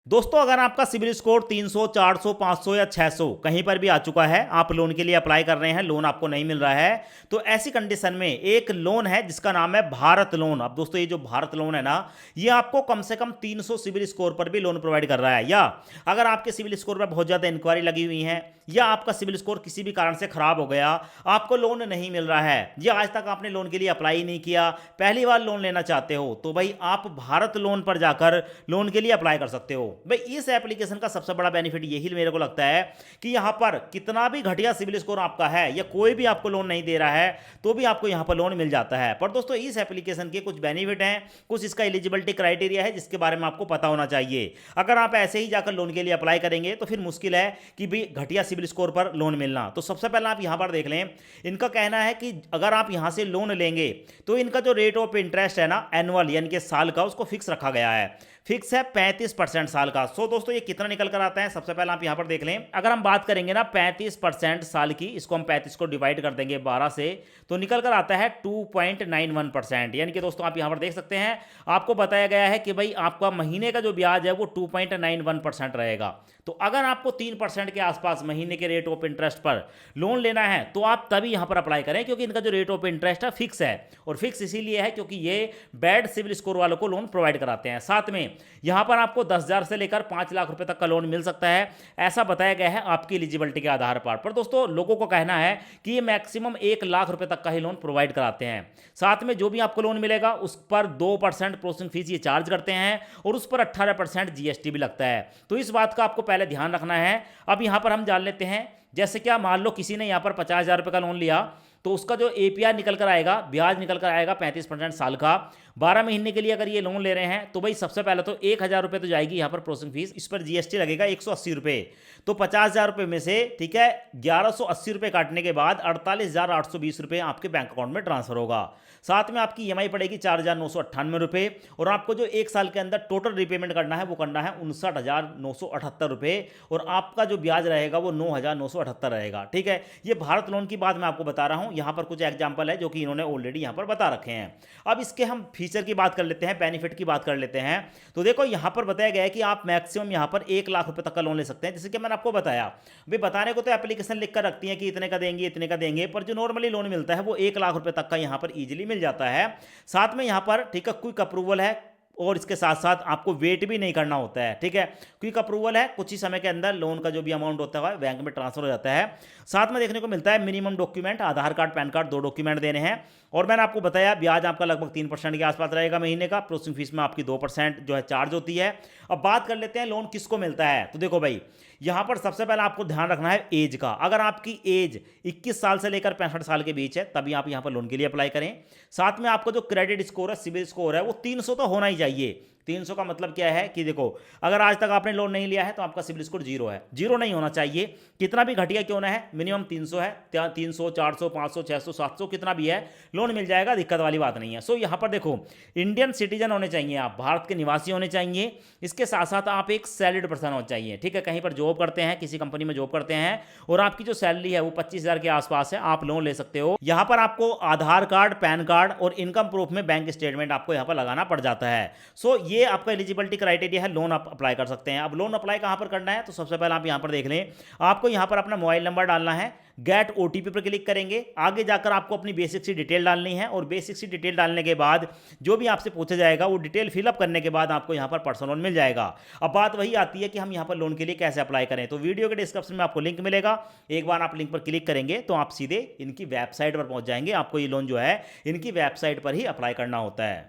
दोस्तों अगर आपका सिबिल स्कोर 300, 400, 500 या 600 कहीं पर भी आ चुका है, आप लोन के लिए अप्लाई कर रहे हैं, लोन आपको नहीं मिल रहा है, तो ऐसी कंडीशन में एक लोन है जिसका नाम है भारत लोन। अब दोस्तों ये जो भारत लोन है ना, ये आपको कम से कम 300 सिबिल स्कोर पर भी लोन प्रोवाइड कर रहा है। या अगर आपके सिबिल स्कोर पर बहुत ज़्यादा इंक्वायरी लगी हुई है या आपका सिबिल स्कोर किसी भी कारण से खराब हो गया, आपको लोन नहीं मिल रहा है या आज तक आपने लोन के लिए अप्लाई नहीं किया, पहली बार लोन लेना चाहते हो, तो भाई आप भारत लोन पर जाकर लोन के लिए अप्लाई कर सकते हो। भाई इस एप्लीकेशन का सबसे बड़ा बेनिफिट यही मेरे को लगता है कि यहां पर कितना भी घटिया सिबिल स्कोर आपका है या कोई भी आपको लोन नहीं दे रहा है तो भी आपको यहां पर लोन मिल जाता है। पर दोस्तों इस एप्लीकेशन के कुछ बेनिफिट हैं, कुछ इसका एलिजिबिलिटी क्राइटेरिया है जिसके बारे में आपको पता होना चाहिए। अगर आप ऐसे ही जाकर लोन के लिए अप्लाई करेंगे तो फिर मुश्किल है कि भी घटिया सिबिल स्कोर पर लोन मिलना। तो सबसे पहले आप यहां पर देख लें, इनका कहना है कि अगर आप यहां से लोन लेंगे तो इनका जो रेट ऑफ इंटरेस्ट है ना, एनुअल यानी कि साल का, उसको फिक्स रखा गया है। फिक्स है 35% साल का। सो दोस्तों ये कितना निकल कर आता है, सबसे पहले आप यहां पर देख लें। अगर हम बात करेंगे ना 35% साल की, इसको हम 35 को डिवाइड कर देंगे 12 से, तो निकल कर आता है 2.91%। यानी कि दोस्तों आप यहां पर देख सकते हैं, आपको बताया गया है कि भाई आपका महीने का जो ब्याज है वो 2.91% रहेगा। तो अगर आपको 3% के आसपास महीने के रेट ऑफ इंटरेस्ट पर लोन लेना है तो आप तभी यहां पर अप्लाई करें, क्योंकि इनका जो रेट ऑफ इंटरेस्ट है फिक्स है। और फिक्स इसीलिए है क्योंकि ये बैड सिविल स्कोर वालों को लोन प्रोवाइड कराते हैं। साथ में यहां पर आपको 10,000 से लेकर 5 लाख रुपए तक का लोन मिल सकता है, ऐसा बताया गया है आपकी एलिजिबिलिटी के आधार पर दोस्तों लोगों को कहना है कि ये मैक्सिमम 1 लाख रुपए तक का ही लोन प्रोवाइड कराते हैं। साथ में जो भी आपको लोन मिलेगा उस पर 2% प्रोसेसिंग फीस ये चार्ज करते हैं और उस पर 18% जीएसटी भी लगता है। तो इस बात का आपको पहले ध्यान रखना है। अब यहां पर हम जान लेते हैं, जैसे क्या मान लो किसी ने यहां पर 50,000 रुपए का लोन लिया, तो उसका जो एपीआर निकल कर आएगा, ब्याज निकल कर आएगा 35% साल का। 12 महीने के लिए अगर ये लोन ले रहे हैं तो भाई सबसे पहले तो 1,000 रुपये तो जाएगी यहाँ पर प्रोसेसिंग फीस, इस पर जीएसटी लगेगा 180 रुपये। तो 50,000 रुपये में से ठीक है 1,180 रुपये काटने के बाद 48,820 रुपये आपके बैंक अकाउंट में ट्रांसफर होगा। साथ में आपकी ईएमआई पड़ेगी 4,998 रुपये और आपको जो एक साल के अंदर टोटल रिपेमेंट करना है वो करना है 59,978 रुपये और आपका जो ब्याज रहेगा वो 9,978 रहेगा। ठीक है, ये भारत लोन की बात मैं आपको बता रहा हूँ। यहाँ पर कुछ एग्जाम्पल है जो कि इन्होंने ऑलरेडी यहाँ पर बता रखे हैं। अब इसके हम फीचर की बात कर लेते हैं, बेनिफिट की बात कर लेते हैं। तो देखो यहाँ पर बताया गया है कि आप मैक्सिमम यहाँ पर 1 लाख रुपए तक का लोन ले सकते हैं। जैसे कि मैंने आपको बताया, भाई बताने को तो एप्लीकेशन लिख कर रखती है कि इतने का देंगे इतने का देंगे, पर जो नॉर्मली लोन मिलता है वो 1 लाख रुपए तक का यहाँ पर ईजिली मिल जाता है। साथ में यहाँ पर ठीक है क्विक अप्रूवल है और इसके साथ साथ आपको वेट भी नहीं करना होता है। ठीक है, क्विक अप्रूवल है, कुछ ही समय के अंदर लोन का जो भी अमाउंट होता है बैंक में ट्रांसफर हो जाता है। साथ में देखने को मिलता है मिनिमम डॉक्यूमेंट आधार कार्ड पैन कार्ड 2 डॉक्यूमेंट देने हैं। और मैंने आपको बताया ब्याज आपका लगभग 3% के आसपास रहेगा महीने का, प्रोसेसिंग फीस में आपकी 2% जो है चार्ज होती है। अब बात कर लेते हैं लोन किसको मिलता है। तो देखो भाई यहां पर सबसे पहले आपको ध्यान रखना है एज का। अगर आपकी एज 21 साल से लेकर 65 साल के बीच है तभी आप यहां पर लोन के लिए अप्लाई करें। साथ में आपको जो क्रेडिट स्कोर है, सिबिल स्कोर है, वो 300 तो होना ही चाहिए। 300 का मतलब क्या है कि देखो अगर आज तक आपने लोन नहीं लिया है तो आपका सिबिल स्कोर 0 है, 0 नहीं होना चाहिए। कितना भी घटिया क्यों ना है, मिनिमम 300 है, 300, 400, 500, 600, 700 कितना भी है लोन मिल जाएगा, दिक्कत वाली बात नहीं है। सो यहाँ पर देखो इंडियन सिटीजन होने चाहिए, आप भारत के निवासी होने चाहिए। इसके साथ साथ आप एक सैलरीड पर्सन होना चाहिए। ठीक है, कहीं पर जॉब करते हैं, किसी कंपनी में जॉब करते हैं और आपकी जो सैलरी है वो 25,000 के आसपास है, आप लोन ले सकते हो। यहाँ पर आपको आधार कार्ड पैन कार्ड और इनकम प्रूफ में बैंक स्टेटमेंट आपको यहाँ पर लगाना पड़ जाता है। सो ये आपका एलिजिबिलिटी क्राइटेरिया है, लोन आप अप्लाई कर सकते हैं। अब लोन अप्लाई कहाँ पर करना है, तो सबसे पहले आप यहाँ पर देख लें, आपको यहाँ पर अपना मोबाइल नंबर डालना है, गेट ओटीपी पर क्लिक करेंगे। आगे जाकर आपको अपनी बेसिक सी डिटेल डालनी है और बेसिक सी डिटेल डालने के बाद जो भी आपसे पूछा जाएगा वो डिटेल फिलअप करने के बाद आपको यहाँ पर पर्सनल लोन मिल जाएगा। अब बात वही आती है कि हम यहाँ पर लोन के लिए कैसे अप्लाई करें। तो वीडियो के डिस्क्रिप्शन में आपको लिंक मिलेगा, एक बार आप लिंक पर क्लिक करेंगे तो आप सीधे इनकी वेबसाइट पर पहुंच जाएंगे। आपको ये लोन जो है इनकी वेबसाइट पर ही अप्लाई करना होता है।